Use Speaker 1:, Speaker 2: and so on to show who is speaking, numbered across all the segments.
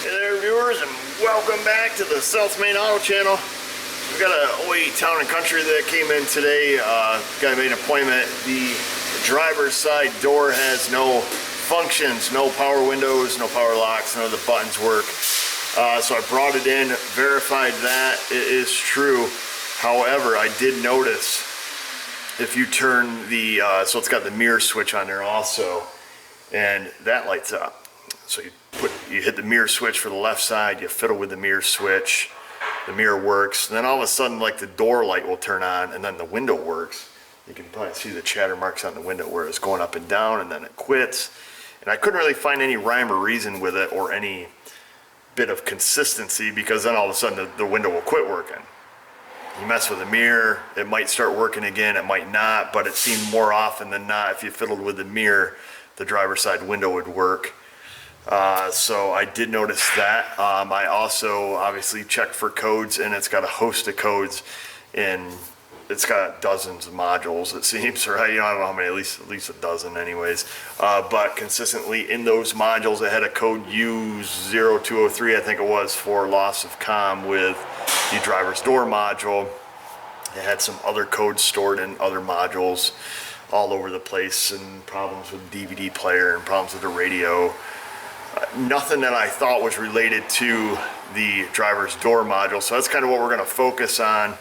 Speaker 1: Hey there, viewers, and welcome back to the South Main Auto Channel. We've got an 08 Town and Country that came in today. Guy made an appointment. The driver's side door has no functions, no power windows, no power locks, none of the buttons work. So I brought it in, verified that it is true. However, I did notice if you turn the, so it's got the mirror switch on there also, and that lights up. So you hit the mirror switch for the left side, you fiddle with the mirror switch, the mirror works, and then all of a sudden like the door light will turn on and then the window works. You can probably see the chatter marks on the window where it's going up and down and then it quits. And I couldn't really find any rhyme or reason with it or any bit of consistency, because then all of a sudden the window will quit working. You mess with the mirror, it might start working again, it might not, but it seemed more often than not if you fiddled with the mirror, the driver's side window would work. So I did notice that. I also obviously checked for codes, and it's got a host of codes, and it's got dozens of modules, it seems, right? I don't know how many, at least a dozen anyways. But consistently in those modules, it had a code U0203, I think it was, for loss of comm with the driver's door module. It had some other codes stored in other modules all over the place, and problems with the DVD player and problems with the radio. Nothing that I thought was related to the driver's door module, so that's kind of what we're going to focus on.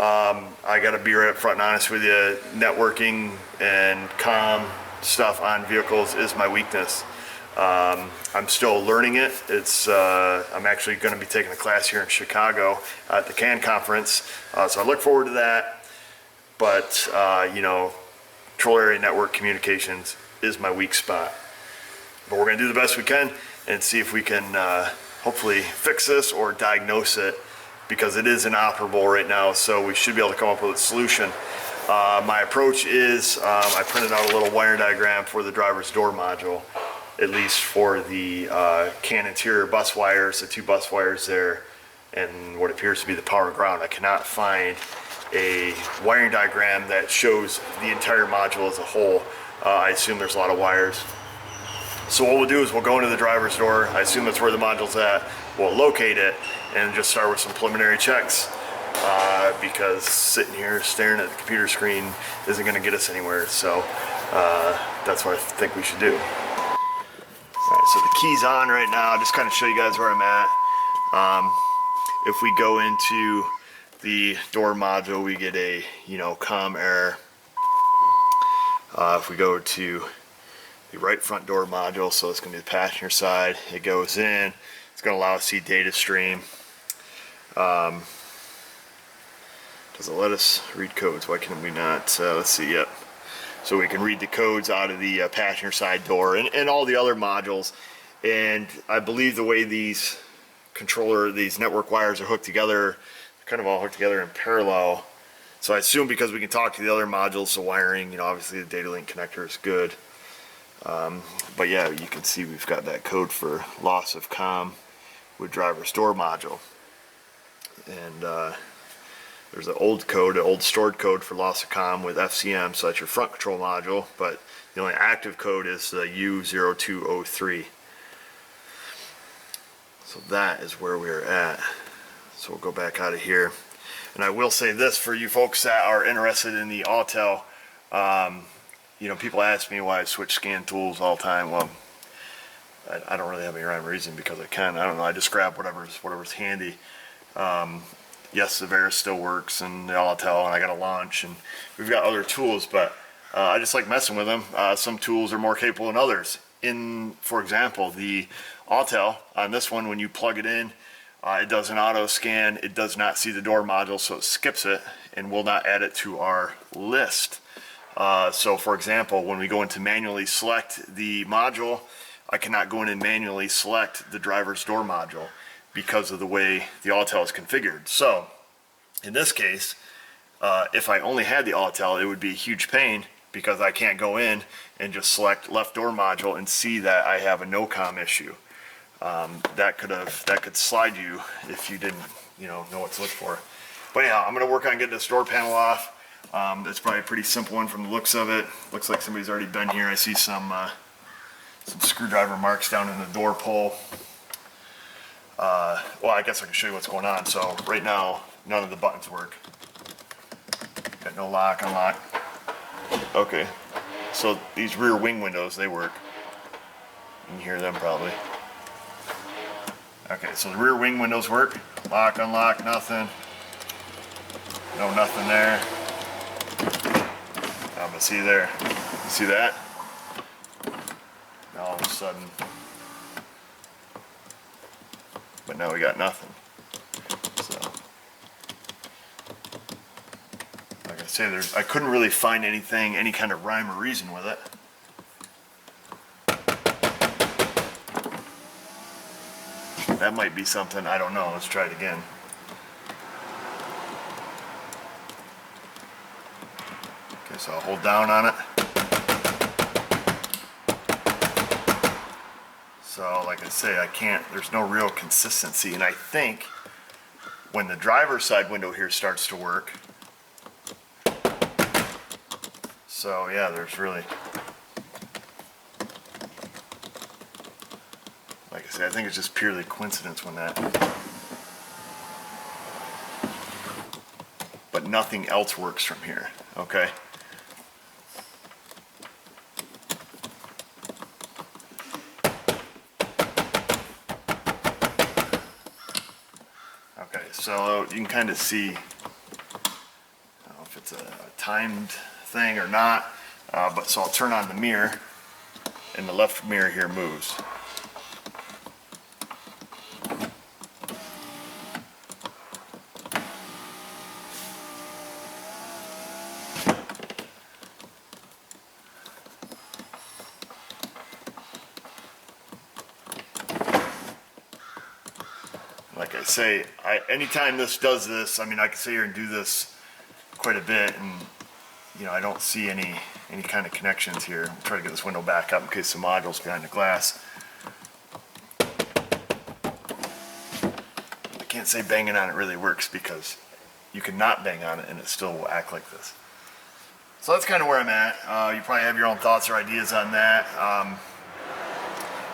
Speaker 1: I got to be right up front and honest with you, networking and comm stuff on vehicles is my weakness. I'm still learning it. I'm actually going to be taking a class here in Chicago at the CAN conference, so I look forward to that. But control area network communications is my weak spot. But we're going to do the best we can and see if we can hopefully fix this or diagnose it, because it is inoperable right now, so we should be able to come up with a solution. My approach is I printed out a little wiring diagram for the driver's door module, at least for the CAN interior bus wires, the two bus wires there, and what appears to be the power ground. I cannot find a wiring diagram that shows the entire module as a whole. I assume there's a lot of wires. So what we'll do is we'll go into the driver's door. I assume that's where the module's at. We'll locate it and just start with some preliminary checks, because sitting here staring at the computer screen isn't going to get us anywhere. So that's what I think we should do. All right, so the key's on right now. I'll just kind of show you guys where I'm at. If we go into the door module, we get a comm error. If we go to the right front door module, so it's going to be the passenger side, it goes in, it's going to allow us to see data stream. Does it let us read codes? Why can we not? Let's see, yep. So we can read the codes out of the passenger side door and all the other modules. And I believe the way these network wires are hooked together, they're kind of all hooked together in parallel. So I assume because we can talk to the other modules, the wiring, obviously the data link connector is good. But yeah, you can see we've got that code for loss of comm with driver's door module. And there's an old stored code for loss of comm with FCM, so that's your front control module, but the only active code is the U0203. So that is where we're at. So we'll go back out of here. And I will say this for you folks that are interested in the Autel. People ask me why I switch scan tools all the time. Well, I don't really have any rhyme or reason, because I can. I don't know. I just grab whatever's handy. Yes, the Veris still works, and the Autel, and I got a launch, and we've got other tools, but I just like messing with them. Some tools are more capable than others. For example, the Autel on this one, when you plug it in, it does an auto scan. It does not see the door module, so it skips it and will not add it to our list. So for example, when we go into manually select the module, I cannot go in and manually select the driver's door module because of the way the Autel is configured. So in this case, if I only had the Autel, it would be a huge pain, because I can't go in and just select left door module and see that I have a no comm issue. That could slide you if you didn't know what to look for. But yeah, I'm going to work on getting this door panel off. It's probably a pretty simple one from the looks of it. Looks like somebody's already been here. I see some screwdriver marks down in the door pull. Well, I guess I can show you what's going on. So right now, none of the buttons work. Got no lock, unlock. Okay, so these rear wing windows, they work. You can hear them probably. Okay, so the rear wing windows work. Lock, unlock, nothing. No, nothing there. I'm gonna see there. You see that? Now all of a sudden, but now we got nothing. So, like I say, I couldn't really find anything, any kind of rhyme or reason with it. That might be something, I don't know. Let's try it again. Okay, so I'll hold down on it. So like I say, I can't, there's no real consistency. And I think when the driver's side window here starts to work, so yeah, there's really, like I say, I think it's just purely coincidence when that, but nothing else works from here, okay? Okay, so you can kind of see, I don't know if it's a timed thing or not, but so I'll turn on the mirror, and the left mirror here moves. Like I say, anytime this does this, I mean, I can sit here and do this quite a bit, and you know, I don't see any kind of connections here. I'll try to get this window back up in case the module's behind the glass. I can't say banging on it really works because you can not bang on it and it still will act like this. So that's kind of where I'm at. You probably have your own thoughts or ideas on that.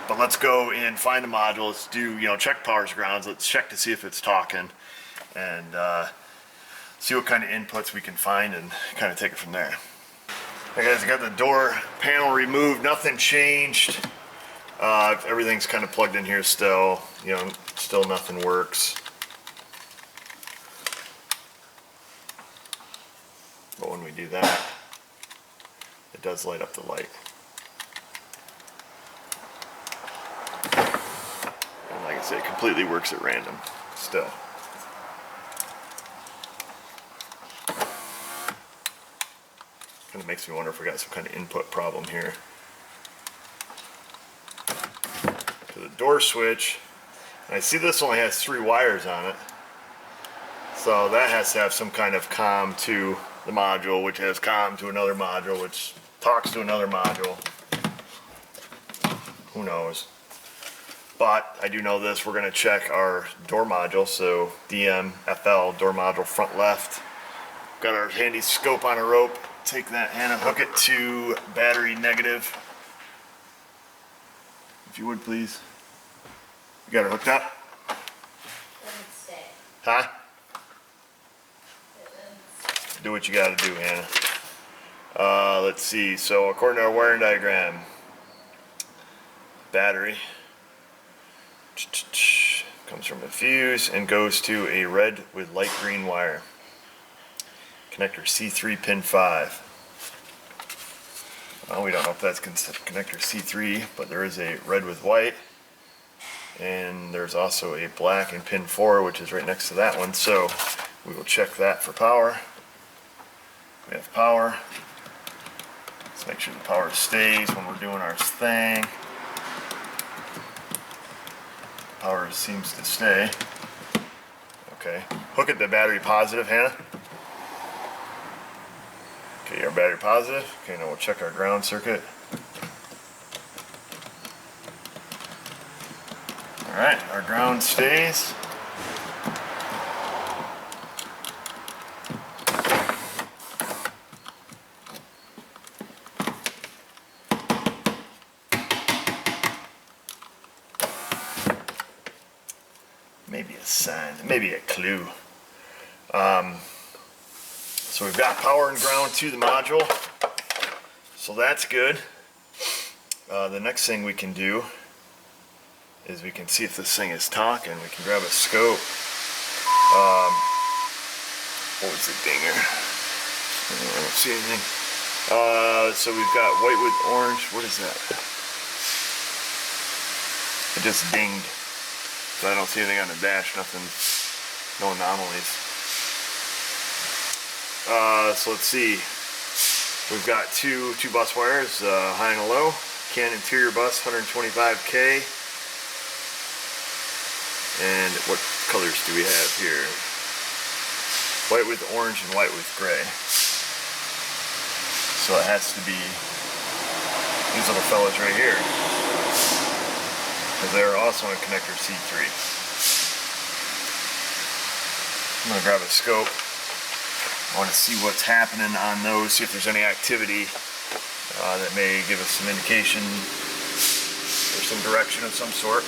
Speaker 1: But let's go and find the module. Let's do, you know, check powers, grounds. Let's check to see if it's talking, and see what kind of inputs we can find and kind of take it from there. Hey guys, I got the door panel removed. Nothing changed. Everything's kind of plugged in here still. You know, still nothing works. But when we do that, it does light up the light. Like I say, it completely works at random still. Kind of makes me wonder if we got some kind of input problem here. To the door switch, and I see this only has 3 wires on it, so that has to have some kind of comm to the module, which has comm to another module, which talks to another module. Who knows? But I do know this, we're going to check our door module, so DMFL, door module front left. Got our handy scope on a rope. Take that and hook it to battery negative. If you would please. You got it hooked up? Huh? Do what you got to do, Hannah. Let's see, so according to our wiring diagram, battery comes from a fuse and goes to a red with light green wire. Connector C3 pin 5. Well, we don't know if that's connector C3, but there is a red with white, and there's also a black in pin 4, which is right next to that one, so we will check that for power. We have power. Let's make sure the power stays when we're doing our thing. Power seems to stay. Okay, hook it to battery positive, Hannah. Okay, our battery positive. Okay, now we'll check our ground circuit. Alright, our ground stays. maybe a sign, maybe a clue. So we've got power and ground to the module, so that's good. The next thing we can do is we can see if this thing is talking. We can grab a scope. What was the dinger? I don't see anything. So we've got white with orange. What is that? It just dinged. So I don't see anything on the dash. Nothing. No anomalies. So let's see. We've got two bus wires, high and a low. CAN interior bus, 125K. And what colors do we have here? White with orange and white with gray. So it has to be these little fellas right here, because they're also in connector C3. I'm going to grab a scope. I want to see what's happening on those, see if there's any activity that may give us some indication or some direction of some sort.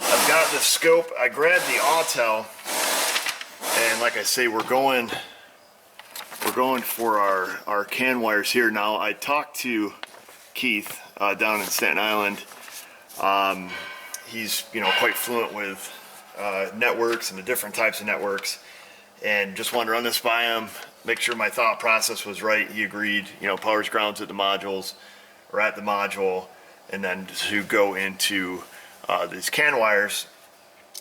Speaker 1: I've got the scope. I grabbed the Autel, and like I say, we're going for our CAN wires here. Now, I talked to Keith down in Staten Island. He's quite fluent with networks and the different types of networks, and just wanted to run this by him, make sure my thought process was right. He agreed, powers grounds at the modules or at the module, and then to go into these CAN wires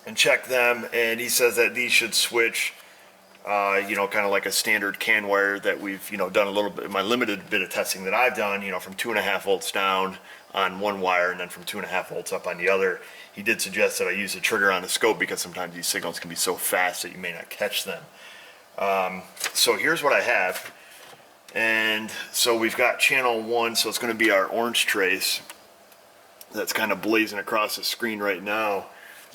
Speaker 1: and check them. And he says that these should switch, kind of like a standard CAN wire that we've done a little bit, my limited bit of testing that I've done, from 2.5 volts down on one wire and then from 2.5 volts up on the other. He did suggest that I use a trigger on the scope because sometimes these signals can be so fast that you may not catch them. So here's what I have. And so we've got channel 1, so it's going to be our orange trace that's kind of blazing across the screen right now.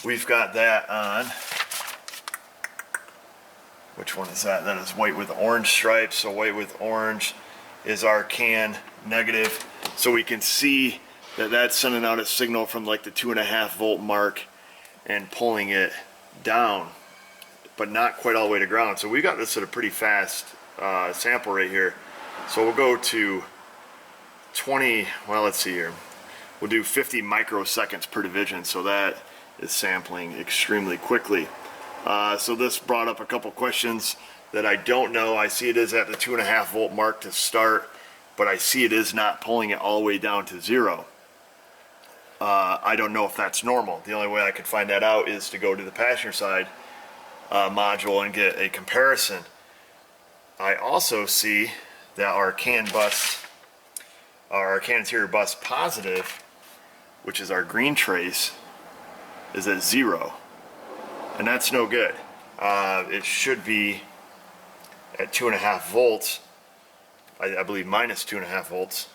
Speaker 1: We've got that on. Which one is that? That is white with orange stripes. So white with orange is our CAN negative. So we can see that that's sending out a signal from like the 2.5 volt mark and pulling it down, but not quite all the way to ground. So we got this at a pretty fast sample right here. So we'll go to 20, well, let's see here. We'll do 50 microseconds per division. So that is sampling extremely quickly. So this brought up a couple questions that I don't know. I see it is at the 2.5 volt mark to start, but I see it is not pulling it all the way down to 0. I don't know if that's normal. The only way I could find that out is to go to the passenger side module and get a comparison. I also see that our CAN interior bus positive, which is our green trace, is at 0. And that's no good. It should be at 2.5 volts. I believe minus 2.5 volts,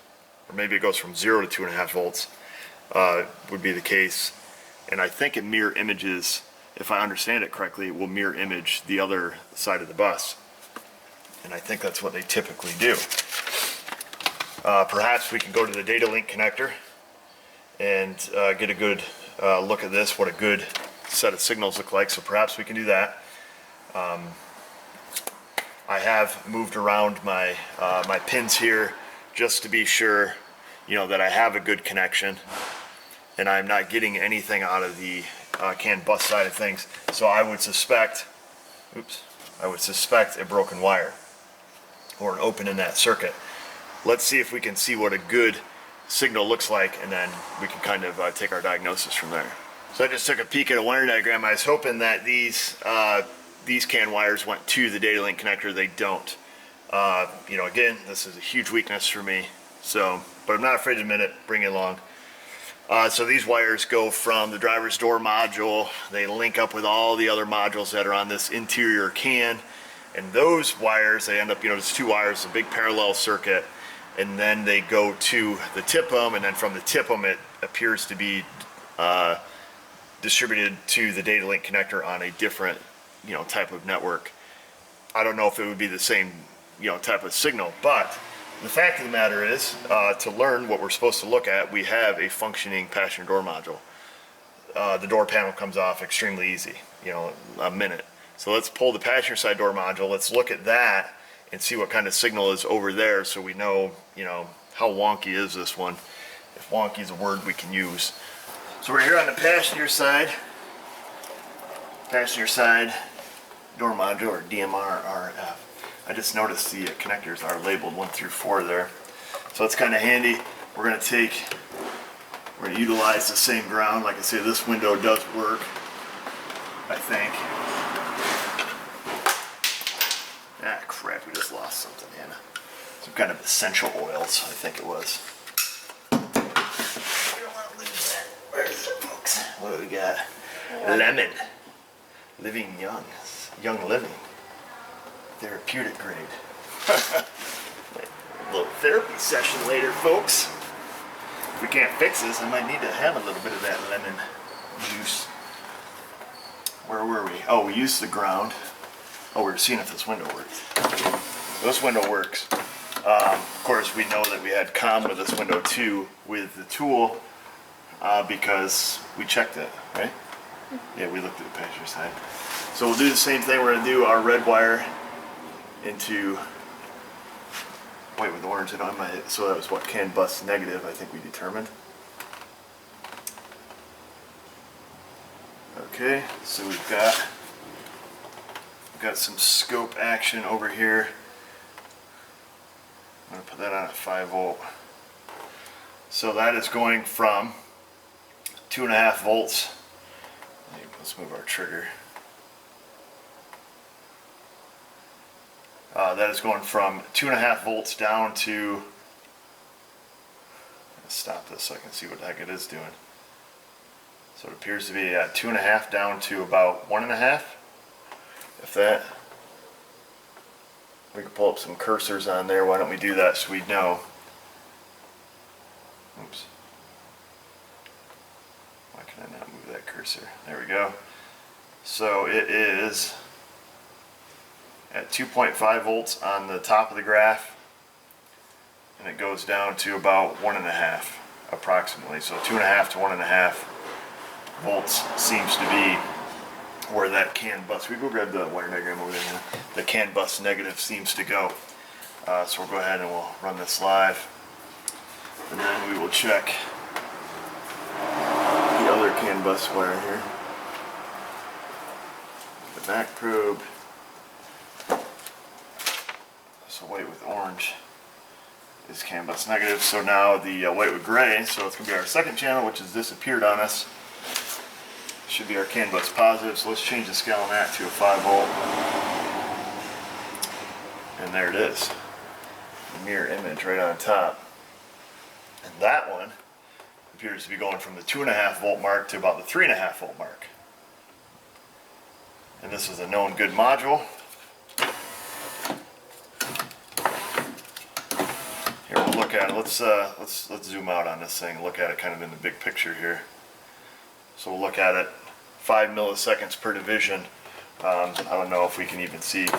Speaker 1: or maybe it goes from 0 to 2.5 volts would be the case. And I think it mirror images, if I understand it correctly, it will mirror image the other side of the bus. And I think that's what they typically do. Perhaps we can go to the data link connector and get a good look at this, what a good set of signals look like. So perhaps we can do that. I have moved around my my pins here just to be sure, that I have a good connection and I'm not getting anything out of the CAN bus side of things. So I would suspect, a broken wire or an open in that circuit. Let's see if we can see what a good signal looks like, and then we can kind of take our diagnosis from there. So I just took a peek at a wire diagram. I was hoping that these CAN wires went to the data link connector. They don't. Again, this is a huge weakness for me. So, but I'm not afraid to admit it. Bring it along. So these wires go from the driver's door module. They link up with all the other modules that are on this interior CAN. And those wires, they end up, there's 2 wires, a big parallel circuit. And then they go to the TIPM, and then from the TIPM it appears to be distributed to the data link connector on a different type of network. I don't know if it would be the same type of signal, but the fact of the matter is, to learn what we're supposed to look at, we have a functioning passenger door module. the door panel comes off extremely easy, you know, a minute. So let's pull the passenger side door module. Let's look at that and see what kind of signal is over there, so we know, you know, how wonky is this one, if wonky is a word we can use. So we're here on the passenger side door module, or DMR RF. I just noticed the connectors are labeled 1 through 4 there, so it's kind of handy. We're going to utilize the same ground. Like I say, this window does work, I think. Ah, crap, we just lost something in. Some kind of essential oils, I think it was. We don't want to lose that. Where is it, folks? What do we got? Lemon. Living young. Young living. Therapeutic grade. A little therapy session later, folks. If we can't fix this, I might need to have a little bit of that lemon juice. Where were we? Oh, we used the ground. Oh, we were seeing if this window works. This window works. Of course, we know that we had COM with this window too, with the tool, because we checked it, right? Yeah, we looked at the passenger side. So we'll do the same thing. We're going to do our red wire into white with orange and on my, so that was what, CAN bus negative, I think we determined. Okay, so we've got some scope action over here. I'm going to put that on at 5 volt. So that is going from 2.5 volts. Let's move our trigger. That is going from 2.5 volts down to, let's stop this so I can see what the heck it is doing. So it appears to be at 2.5 down to about 1.5, if that. We can pull up some cursors on there. Why don't we do that so we know? Oops. Why can I not move that cursor? There we go. So it is at 2.5 volts on the top of the graph, and it goes down to about 1.5 approximately. So 2.5 to 1.5 volts seems to be where that CAN bus, we go grab the wire diagram over there, the CAN bus negative seems to go. So we'll go ahead and we'll run this live, and then we will check the other CAN bus wire here. The back probe. So white with orange is CAN bus negative. So now the white with gray, so it's going to be our second channel, which has disappeared on us. Should be our CAN bus positive. So let's change the scale on that to a 5 volt. And there it is. The mirror image right on top. And that one appears to be going from the 2.5 volt mark to about the 3.5 volt mark. And this is a known good module. Here, we'll look at it. Let's zoom out on this thing and look at it kind of in the big picture here. So we'll look at it 5 milliseconds per division. I don't know if we can even see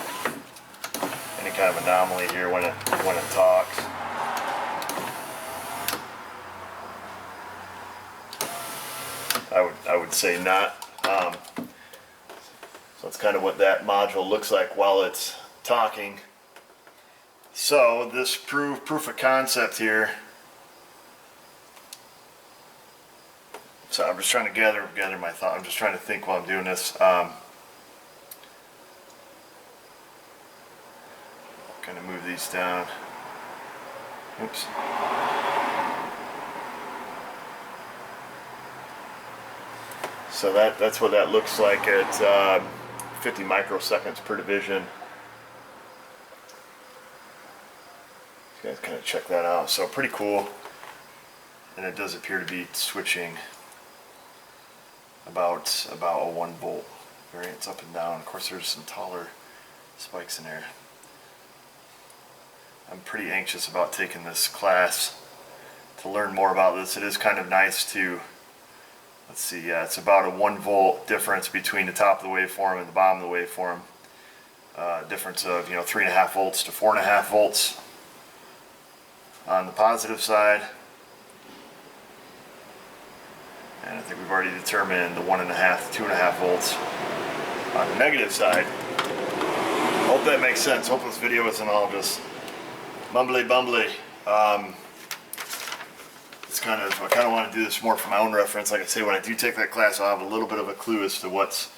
Speaker 1: any kind of anomaly here when it talks. I would say not. So that's kind of what that module looks like while it's talking. So this proof of concept here. So I'm just trying to gather my thought. I'm just trying to think while I'm doing this. Kind of move these down. Oops. So that's what that looks like at 50 microseconds per division. You guys kind of check that out. So pretty cool. And it does appear to be switching about a 1 volt variance up and down. Of course, there's some taller spikes in there. I'm pretty anxious about taking this class to learn more about this. It is kind of nice to, let's see, yeah, it's about a 1 volt difference between the top of the waveform and the bottom of the waveform. Difference of 3.5 volts to 4.5 volts on the positive side, And I think we've already determined the 1.5 to 2.5 volts on the negative side. Hope that makes sense. Hope this video isn't all just mumbly bumbly. It's kind of, I kind of want to do this more for my own reference. Like I say, when I do take that class, I'll have a little bit of a clue as to what's,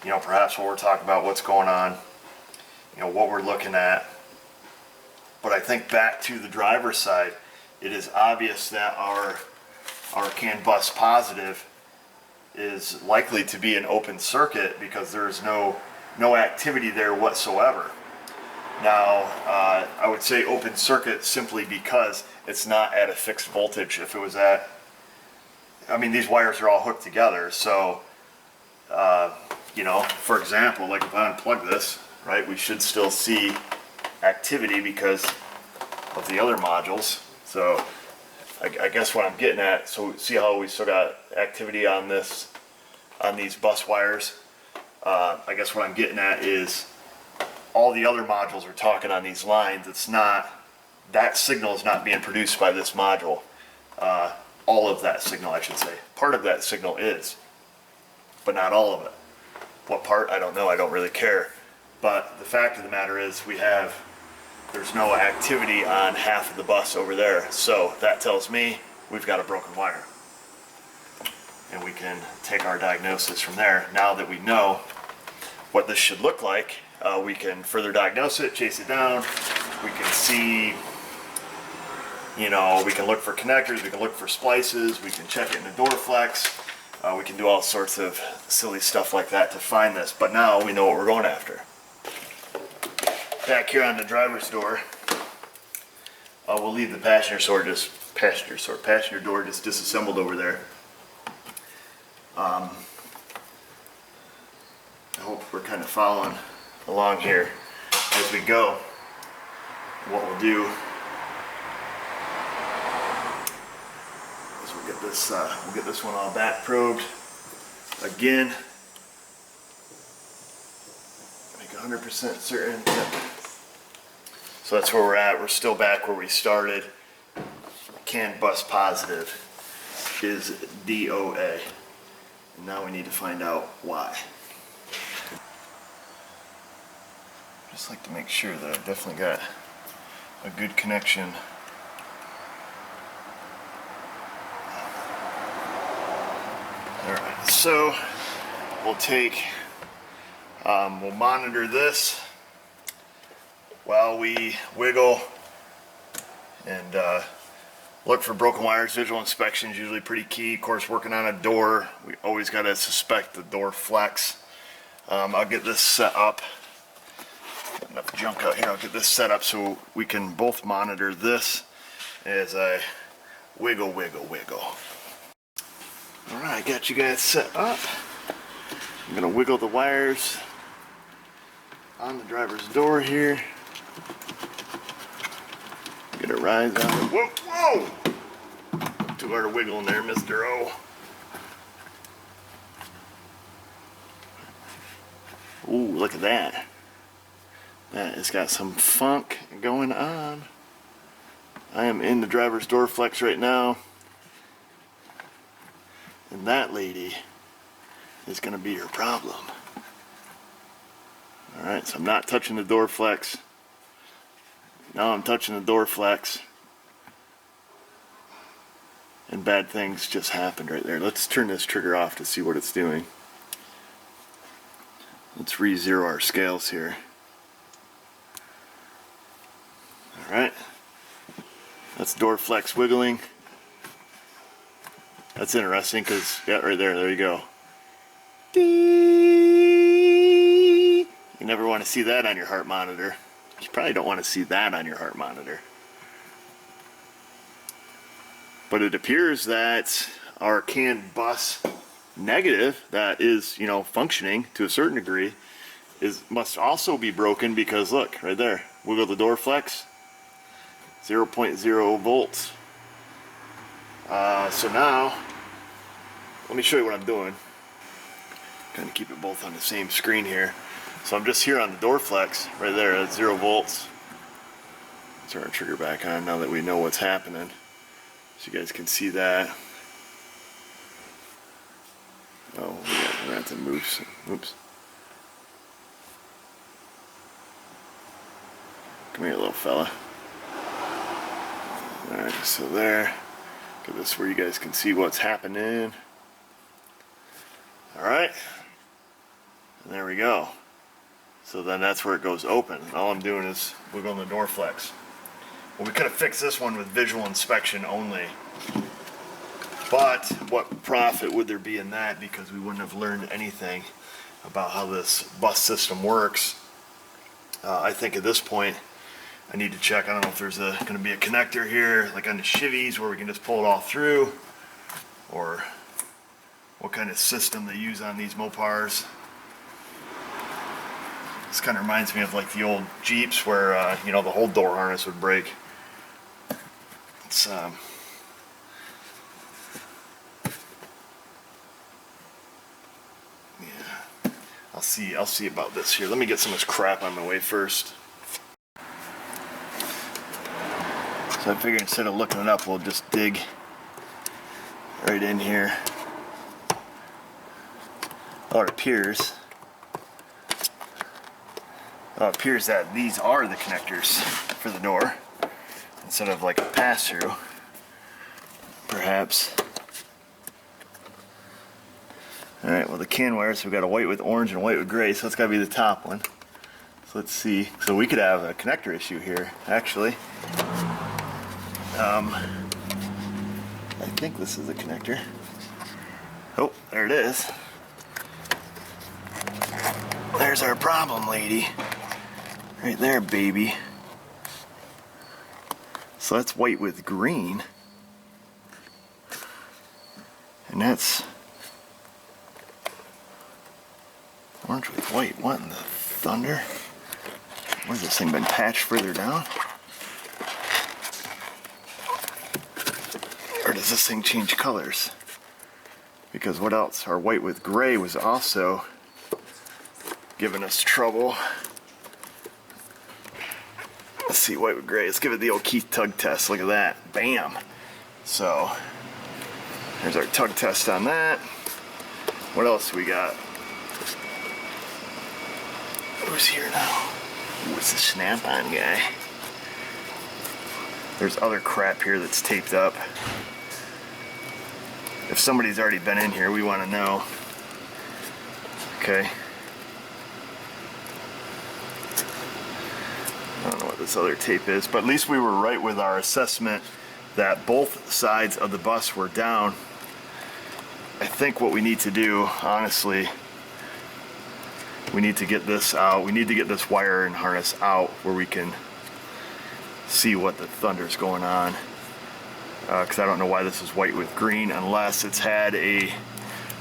Speaker 1: you know, perhaps what we're talking about, what's going on, you know, what we're looking at. But I think back to the driver's side, it is obvious that our CAN bus positive is likely to be an open circuit because there's no activity there whatsoever. Now, I would say open circuit simply because it's not at a fixed voltage. If it was at, I mean, these wires are all hooked together, so, you know, for example, like if I unplug this, right, we should still see activity because of the other modules. So I guess what I'm getting at, so see how we still got activity on this, on these bus wires? I guess what I'm getting at is all the other modules are talking on these lines. It's not, that signal is not being produced by this module. All of that signal, I should say. Part of that signal is, but not all of it. What part? I don't know. I don't really care. But the fact of the matter is there's no activity on half of the bus over there. So that tells me we've got a broken wire. And we can take our diagnosis from there. Now that we know what this should look like, we can further diagnose it, chase it down. We can see, you know, we can look for connectors, we can look for splices, we can check it in the door flex. We can do all sorts of silly stuff like that to find this. But now we know what we're going after. Back here on the driver's door, we'll leave the passenger door just disassembled over there. I hope we're kind of following along here as we go. What we'll do is we'll get this one all back probed again. Make 100% certain. Yep. So that's where we're at. We're still back where we started. CAN bus positive is DOA. And now we need to find out why. Just like to make sure that I've definitely got a good connection. Alright, so we'll take, we'll monitor this while we wiggle and look for broken wires. Visual inspection is usually pretty key. Of course, working on a door, we always got to suspect the door flex. I'll get this set up. Enough junk out here. I'll get this set up so we can both monitor this as I wiggle. Alright, I got you guys set up. I'm going to wiggle the wires on the driver's door here. Get a rise on it. Whoa! Too hard to wiggle in there, Mr. O. Ooh, look at that. That has got some funk going on. I am in the driver's door flex right now. And that lady is going to be your problem. Alright, so I'm not touching the door flex. Now I'm touching the door flex. And bad things just happened right there. Let's turn this trigger off to see what it's doing. Let's re-zero our scales here. Alright. That's door flex wiggling. That's interesting because, yeah, right there you go. You never want to see that on your heart monitor. You probably don't want to see that on your heart monitor. But it appears that our CAN bus negative, that is, you know, functioning to a certain degree, must also be broken because look, right there, wiggle the door flex, 0.0 volts. So now, let me show you what I'm doing. Kind of keep it both on the same screen here. So I'm just here on the door flex, right there at 0 volts. Turn our trigger back on now that we know what's happening. So you guys can see that. Oh, we're gonna have to move some. Oops. Come here, little fella. Alright, so there. Get this where you guys can see what's happening. Alright. And there we go. So then that's where it goes open. All I'm doing is wiggling the door flex. Well, we could have fixed this one with visual inspection only. But what profit would there be in that, because we wouldn't have learned anything about how this bus system works. I think at this point I need to check. I don't know if there's going to be a connector here like on the Chevys where we can just pull it all through, or what kind of system they use on these Mopars. This kind of reminds me of like the old Jeeps where you know, the whole door harness would break. It's I'll see about this here. Let me get some of this crap on my way first. So I figured instead of looking it up, we'll just dig right in here. Oh, it appears that these are the connectors for the door instead of like a pass-through, perhaps. Alright, well, the can wires, we've got a white with orange and a white with gray, so that's got to be the top one. So let's see. So we could have a connector issue here, actually. I think this is a connector. Oh, there it is. There's our problem, lady. Right there, baby. So that's white with green. And that's orange with white. What in the thunder? What has this thing been patched further down? Or does this thing change colors? Because what else? Our white with gray was also giving us trouble. Let's see, white with gray. Let's give it the old Keith tug test. Look at that. Bam! So, there's our tug test on that. What else we got? Who's here now? Ooh, it's a snap-on guy. There's other crap here that's taped up. If somebody's already been in here, we want to know. Okay. I don't know what this other tape is, but at least we were right with our assessment that both sides of the bus were down. I think what we need to do, honestly, we need to get this out. We need to get this wire and harness out where we can see what the thunder's going on. Because I don't know why this is white with green unless it's had a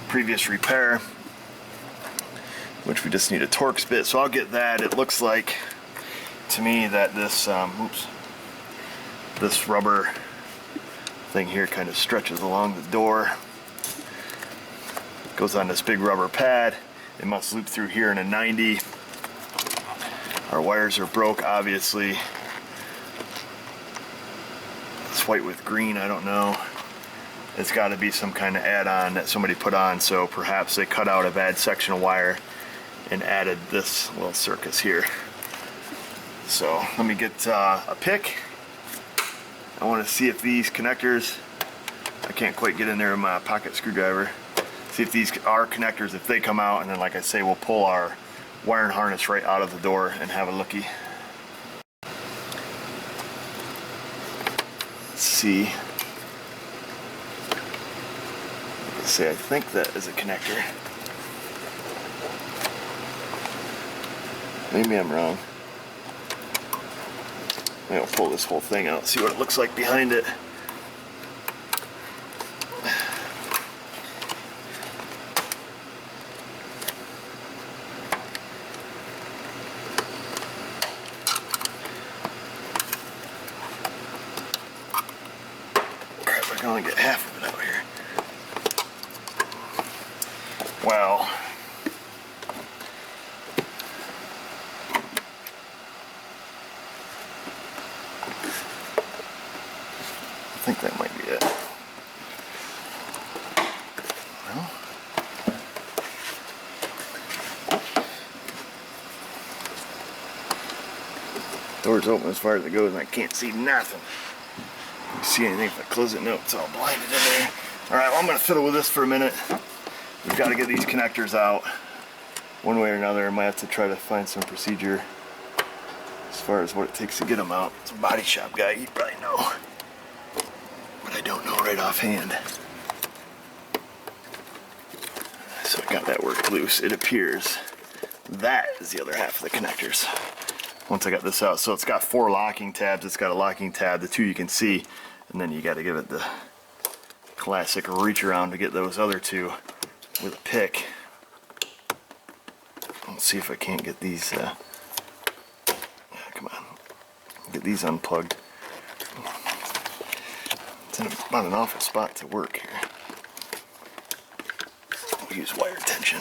Speaker 1: previous repair, which we just need a Torx bit. So I'll get that. It looks like to me that this this rubber thing here kind of stretches along the door, goes on this big rubber pad. It must loop through here in a 90. Our wires are broke, obviously. It's white with green, I don't know. It's got to be some kind of add-on that somebody put on, so perhaps they cut out a bad section of wire and added this little circus here. So let me get a pick. I want to see if these connectors, I can't quite get in there with my pocket screwdriver, see if these are connectors, if they come out, and then like I say, we'll pull our wire and harness right out of the door and have a looky. Let's see. Like I say, I think that is a connector. Maybe I'm wrong. Maybe I'll pull this whole thing out, see what it looks like behind it. Crap, I can only get half of it out here. Well, I think that might be it. Well, Door's open as far as it goes and I can't see nothing. You see anything if I close it? No, it's all blinded in there. Alright, well I'm going to fiddle with this for a minute. We've got to get these connectors out one way or another. I might have to try to find some procedure as far as what it takes to get them out. It's a body shop guy, he'd probably know. But I don't know right offhand. So I got that worked loose. It appears that is the other half of the connectors. Once I got this out, so it's got 4 locking tabs. It's got a locking tab, the 2 you can see, and then you got to give it the classic reach around to get those other 2 with a pick. Let's see if I can't get these. Come on, get these unplugged. It's in about an awful spot to work here. We'll use wire tension.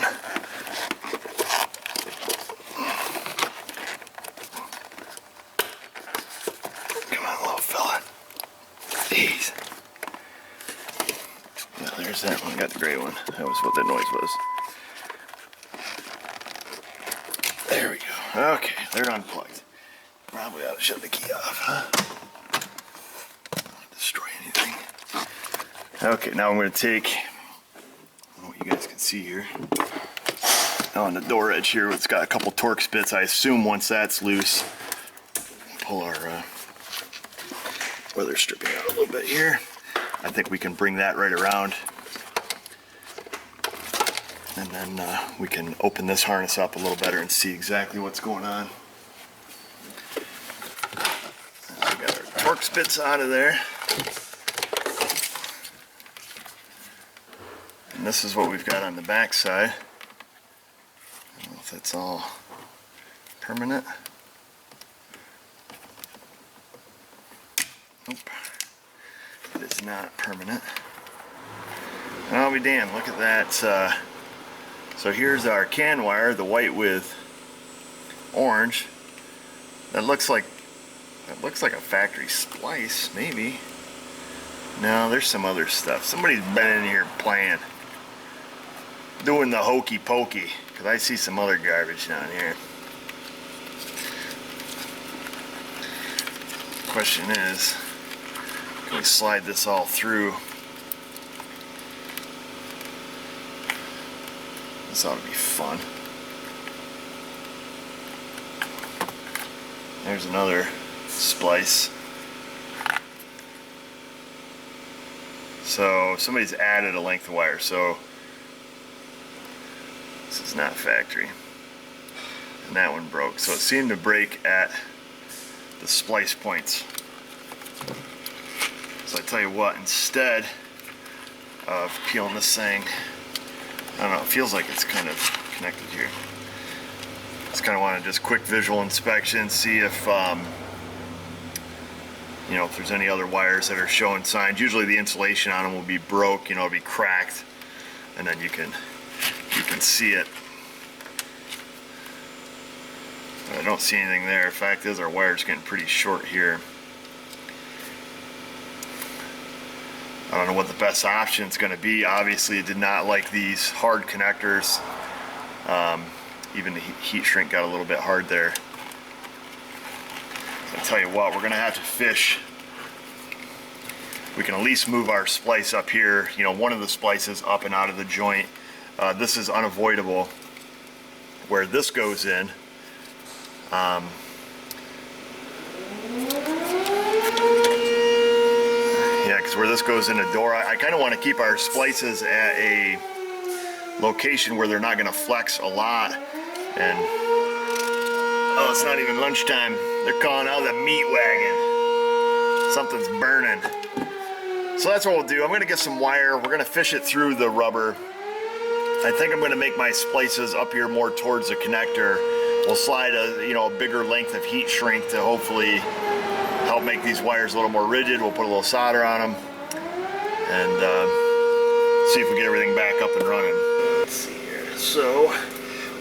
Speaker 1: Come on, little fella. Jeez. Well, there's that one. Got the gray one. That was what that noise was. There we go. Okay, they're unplugged. Probably ought to shut the key off, huh? Don't destroy anything. Okay, now I'm going to take, I don't know what you guys can see here. On the door edge here, it's got a couple Torx bits. I assume once that's loose, pull our weather stripping out a little bit here. I think we can bring that right around. And then we can open this harness up a little better and see exactly what's going on. And we got our Torx bits out of there. And this is what we've got on the back side. I don't know if that's all permanent. Nope. It is not permanent. And I'll be damned, look at that. So here's our can wire, the white with orange. That looks like a factory splice, maybe. No, there's some other stuff. Somebody's been in here playing, doing the hokey pokey, because I see some other garbage down here. Question is, can we slide this all through? This ought to be fun. There's another splice. So somebody's added a length of wire, so this is not factory. And that one broke. So it seemed to break at the splice points. So I tell you what, instead of peeling this thing, I don't know, it feels like it's kind of connected here. Just kind of want to just quick visual inspection, see if you know, if there's any other wires that are showing signs. Usually the insulation on them will be broke, you know, it'll be cracked, and then you can see it. But I don't see anything there. The fact is, our wire's getting pretty short here. I don't know what the best option is going to be. Obviously, it did not like these hard connectors. Even the heat shrink got a little bit hard there. So I tell you what, we're going to have to fish. We can at least move our splice up here. You know, one of the splices up and out of the joint. This is unavoidable. Where this goes in. Yeah, because where this goes in the door, I kind of want to keep our splices at a location where they're not going to flex a lot. And oh, it's not even lunchtime. They're calling out the meat wagon. Something's burning. So that's what we'll do. I'm going to get some wire. We're going to fish it through the rubber. I think I'm going to make my splices up here more towards the connector. We'll slide a bigger length of heat shrink to hopefully help make these wires a little more rigid. We'll put a little solder on them and see if we get everything back up and running. Let's see here. So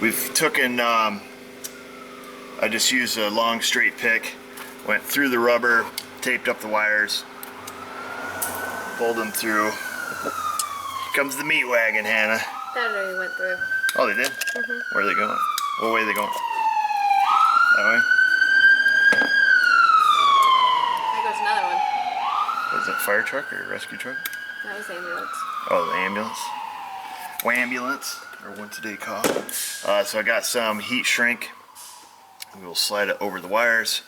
Speaker 1: we've taken, I just used a long straight pick, went through the rubber, taped up the wires, pulled them through. Here comes the meat wagon, Hannah.
Speaker 2: That already went through.
Speaker 1: Oh, they did?
Speaker 2: Mm-hmm.
Speaker 1: Where are they going? What way are they going? That way? that fire truck or rescue truck?
Speaker 2: That was ambulance.
Speaker 1: Oh, the ambulance. Wambulance, or one today call. So I got some heat shrink. We will slide it over the wires.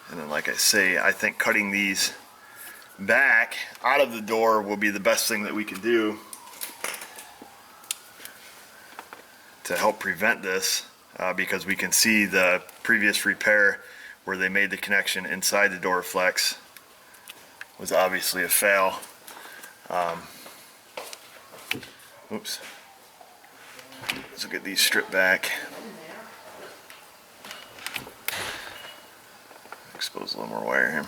Speaker 1: And then, like I say, I think cutting these back out of the door will be the best thing that we can do to help prevent this, because we can see the previous repair where they made the connection inside the door flex was obviously a fail. Oops. Let's look at these stripped back. Expose a little more wire here.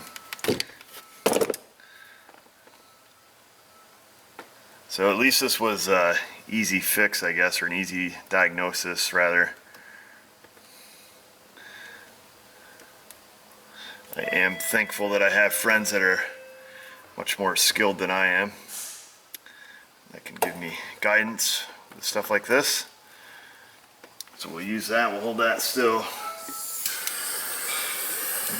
Speaker 1: So at least this was an easy fix, I guess, or an easy diagnosis, rather. I am thankful that I have friends that are much more skilled than I am, that can give me guidance with stuff like this. So we'll use that, we'll hold that still.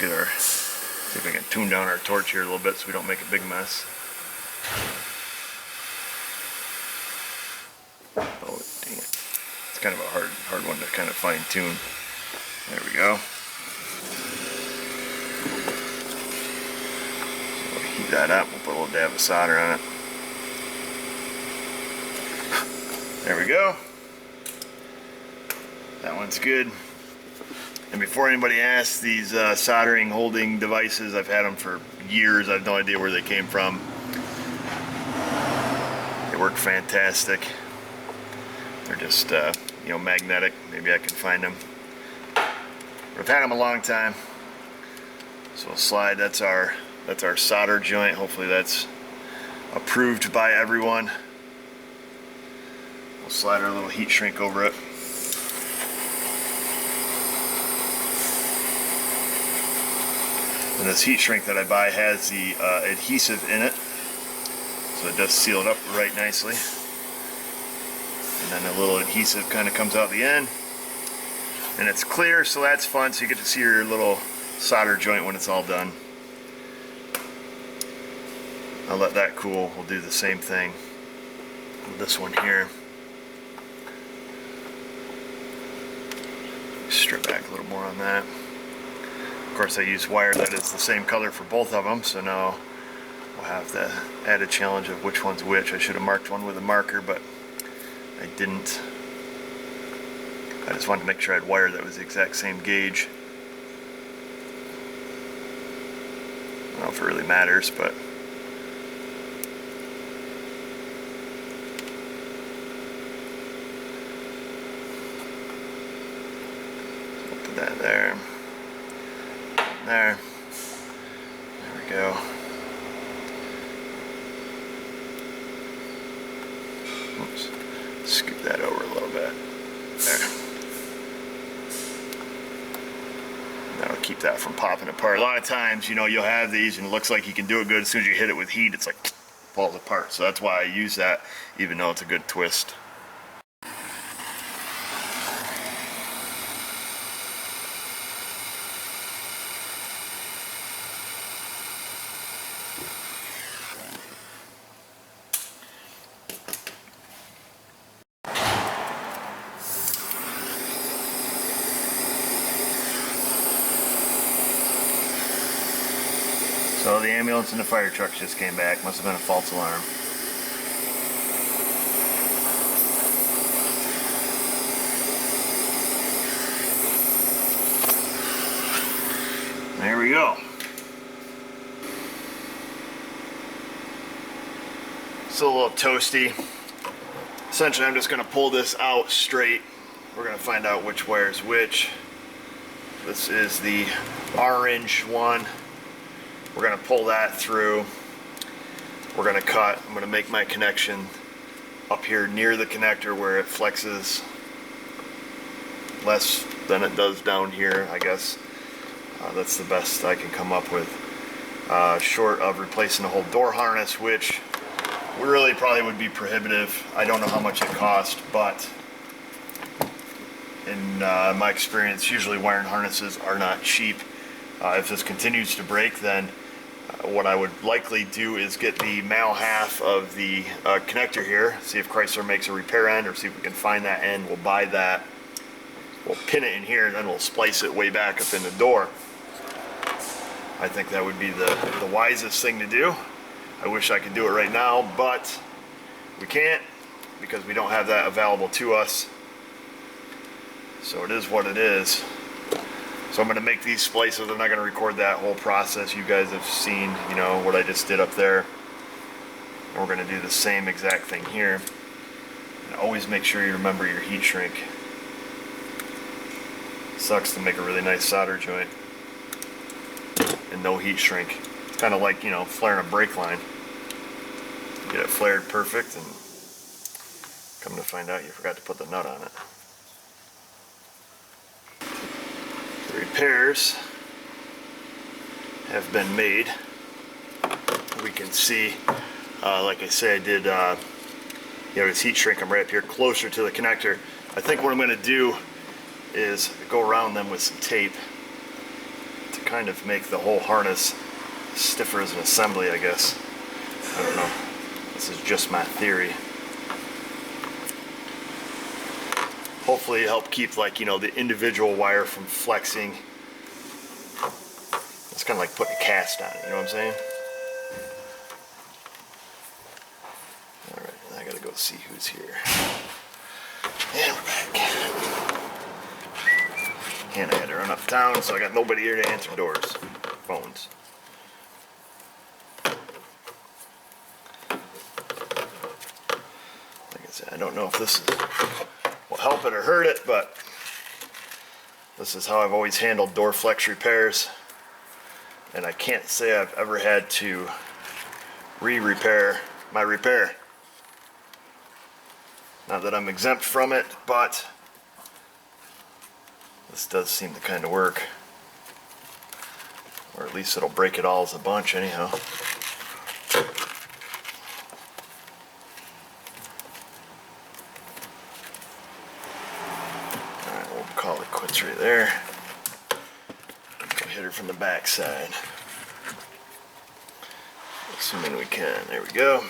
Speaker 1: Get our, see if I can tune down our torch here a little bit so we don't make a big mess. Oh, dang it. It's kind of a hard one to kind of fine tune. There we go. So we'll heat that up, we'll put a little dab of solder on it. There we go. That one's good. And before anybody asks, these soldering holding devices, I've had them for years. I have no idea where they came from. They work fantastic. They're just, you know, magnetic. Maybe I can find them. But I've had them a long time. So we'll slide. That's our solder joint. Hopefully that's approved by everyone. We'll slide our little heat shrink over it. And this heat shrink that I buy has the adhesive in it, so it does seal it up right nicely. And then a little adhesive kind of comes out the end, and it's clear, so that's fun. So you get to see your little solder joint when it's all done. I'll let that cool. We'll do the same thing with this one here. Strip back a little more on that. Of course, I use wire that is the same color for both of them, so now we'll have the added challenge of which one's which. I should have marked one with a marker, but I didn't. I just wanted to make sure I had wire that was the exact same gauge. I don't know if it really matters, but so we'll put that there. There we go. Oops. Scoop that over a little bit. There. That'll keep that from popping apart. A lot of times, you know, you'll have these and it looks like you can do it good. As soon as you hit it with heat, it's like falls apart. So that's why I use that, even though it's a good twist. So the ambulance and the fire truck just came back. Must have been a false alarm. There we go. Still a little toasty. Essentially, I'm just going to pull this out straight. We're going to find out which wire is which. This is the orange one. We're going to pull that through. We're going to cut. I'm going to make my connection up here near the connector where it flexes less than it does down here, I guess. That's the best I can come up with. Short of replacing the whole door harness, which really probably would be prohibitive. I don't know how much it cost, but in my experience, usually wiring harnesses are not cheap. If this continues to break, then What I would likely do is get the male half of the connector here, see if Chrysler makes a repair end, or see if we can find that end. We'll buy that, we'll pin it in here, and then we'll splice it way back up in the door. I think that would be the wisest thing to do. I wish I could do it right now, but we can't because we don't have that available to us. So it is what it is. So I'm going to make these splices. I'm not going to record that whole process. You guys have seen, you know, what I just did up there. And we're going to do the same exact thing here. And always make sure you remember your heat shrink. Sucks to make a really nice solder joint and no heat shrink. It's kind of like, you know, flaring a brake line. Get it flared perfect, and come to find out you forgot to put the nut on it. The repairs have been made. We can see, like I say, I did, this heat shrink. I'm right up here closer to the connector. I think what I'm going to do is go around them with some tape to kind of make the whole harness stiffer as an assembly, I guess. I don't know. This is just my theory. Hopefully help keep, like, you know, the individual wire from flexing. It's kind of like putting a cast on it, you know what I'm saying? Alright, I gotta go see who's here. And we're back. And I had to run uptown, so I got nobody here to answer doors. Phones. Like I said, I don't know if this will help it or hurt it, but this is how I've always handled door flex repairs. And I can't say I've ever had to re-repair my repair. Not that I'm exempt from it, but this does seem to kind of work. Or at least it'll break it all as a bunch anyhow. Alright, we'll call it quits right there. Go hit her from the back side. Assuming we can. There we go.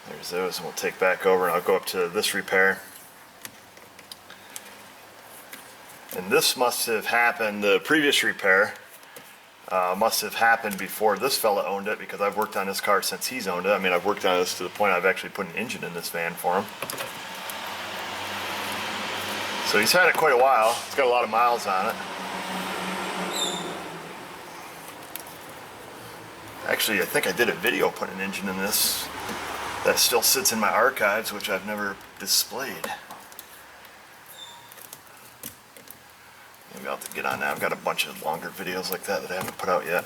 Speaker 1: There's those, and we'll take back over, and I'll go up to this repair. And this must have happened, the previous repair must have happened before this fella owned it, because I've worked on this car since he's owned it. I mean, I've worked on this to the point I've actually put an engine in this van for him. So he's had it quite a while. It's got a lot of miles on it. Actually, I think I did a video putting an engine in this that still sits in my archives, which I've never displayed. Maybe I'll have to get on that. I've got a bunch of longer videos like that I haven't put out yet.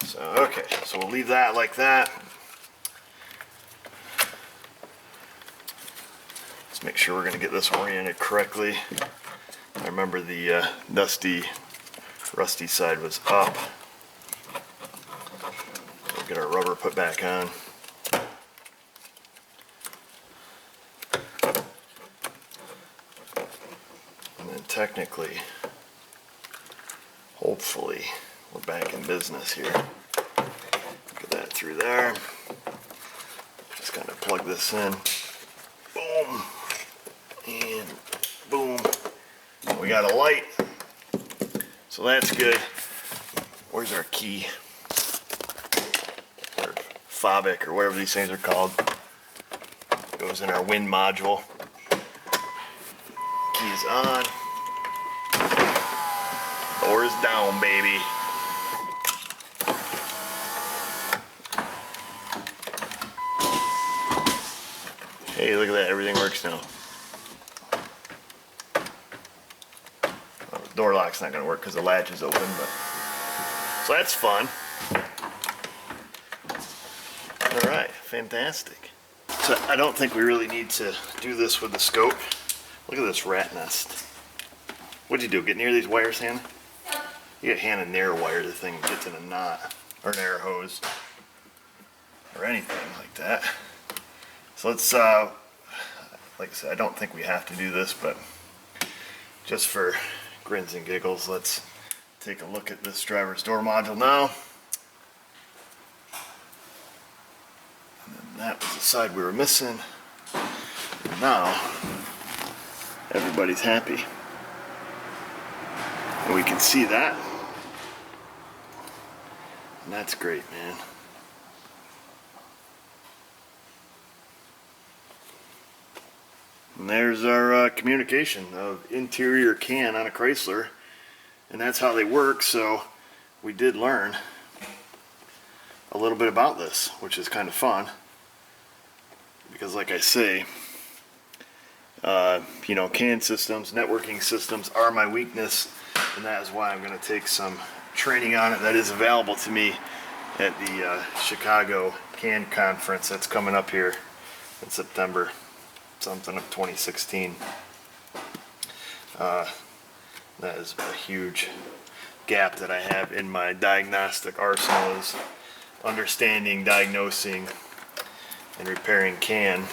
Speaker 1: So, okay, so we'll leave that like that. Let's make sure we're going to get this oriented correctly. I remember the rusty side was up. We'll get our rubber put back on. Technically, hopefully, we're back in business here. Get that through there. Just kind of plug this in. Boom. And boom. We got a light. So that's good. Where's our key? Or fobic, or whatever these things are called. Goes in our wind module. Key's on. Doors down, baby. Hey, look at that. Everything works now. Well, the door lock's not going to work because the latch is open, but so that's fun. All right, fantastic. So I don't think we really need to do this with the scope. Look at this rat nest. What'd you do? Get near these wires, Hannah? You get Hannah near wire the thing gets in a knot, or an air hose, or anything like that. So let's, like I said, I don't think we have to do this, but just for grins and giggles, let's take a look at this driver's door module now. And then that was the side we were missing. And now everybody's happy. And we can see that. And that's great, man. And there's our communication of interior can on a Chrysler. And that's how they work, so we did learn a little bit about this, which is kind of fun. Because like I say, you know, CAN systems, networking systems are my weakness, and that is why I'm going to take some training on it that is available to me at the Chicago CAN conference that's coming up here in September, something of 2016. That is a huge gap that I have in my diagnostic arsenal, is understanding, diagnosing, and repairing CAN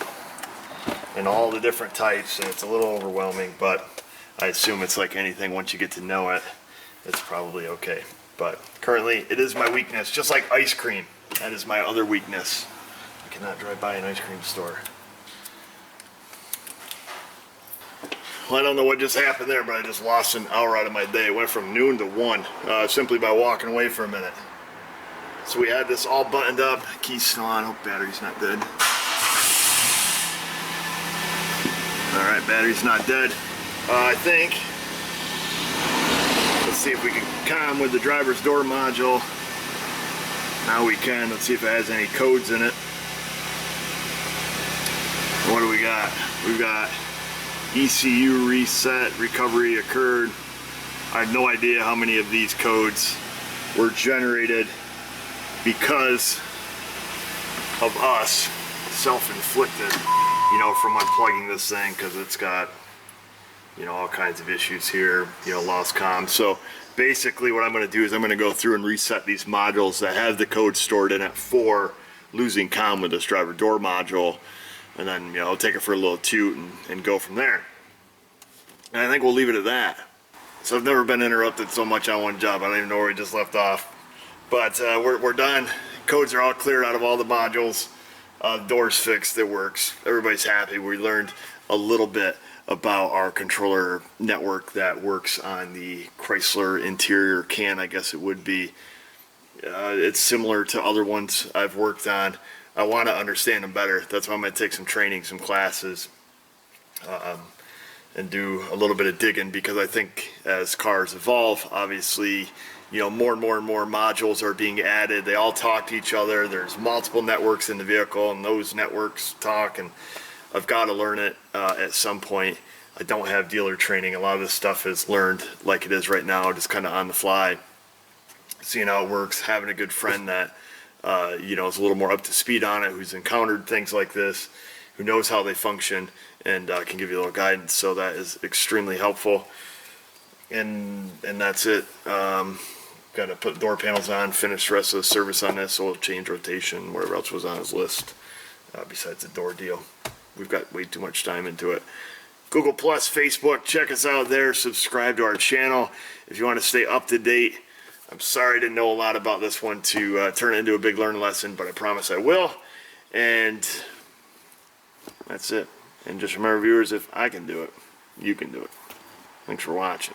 Speaker 1: and all the different types. And it's a little overwhelming, but I assume it's like anything, once you get to know it, it's probably okay. But currently it is my weakness, just like ice cream. That is my other weakness. I cannot drive by an ice cream store. Well, I don't know what just happened there, but I just lost an hour out of my day. It went from noon to 1 simply by walking away for a minute. So we had this all buttoned up. Key's still on. Hope battery's not dead. Alright, battery's not dead. I think. Let's see if we can com with the driver's door module. Now we can. Let's see if it has any codes in it. What do we got? We've got ECU reset, recovery occurred. I have no idea how many of these codes were generated because of us, self-inflicted, you know, from unplugging this thing, because it's got, you know, all kinds of issues here, you know, lost comm. So basically what I'm going to do is I'm going to go through and reset these modules that have the code stored in it for losing comm with this driver door module. And then, you know, I'll take it for a little toot and go from there. And I think we'll leave it at that. So I've never been interrupted so much on one job. I don't even know where we just left off. But we're done. Codes are all cleared out of all the modules. The door's fixed. It works. Everybody's happy. We learned a little bit about our controller network that works on the Chrysler interior can, I guess it would be. It's similar to other ones I've worked on. I want to understand them better. That's why I'm going to take some training, some classes, and do a little bit of digging, because I think as cars evolve, obviously, you know, more and more and more modules are being added. They all talk to each other. There's multiple networks in the vehicle, and those networks talk, and I've got to learn it at some point. I don't have dealer training. A lot of this stuff is learned like it is right now, just kind of on the fly, seeing how it works, having a good friend that you know, is a little more up to speed on it, who's encountered things like this, who knows how they function, and can give you a little guidance. So that is extremely helpful. And that's it. Got to put door panels on, finish the rest of the service on this, oil change, rotation, whatever else was on his list besides the door deal. We've got way too much time into it. Google Plus, Facebook, check us out there. Subscribe to our channel if you want to stay up to date. I'm sorry I didn't know a lot about this one to turn it into a big learning lesson, but I promise I will. And that's it. And just remember, viewers, if I can do it, you can do it. Thanks for watching.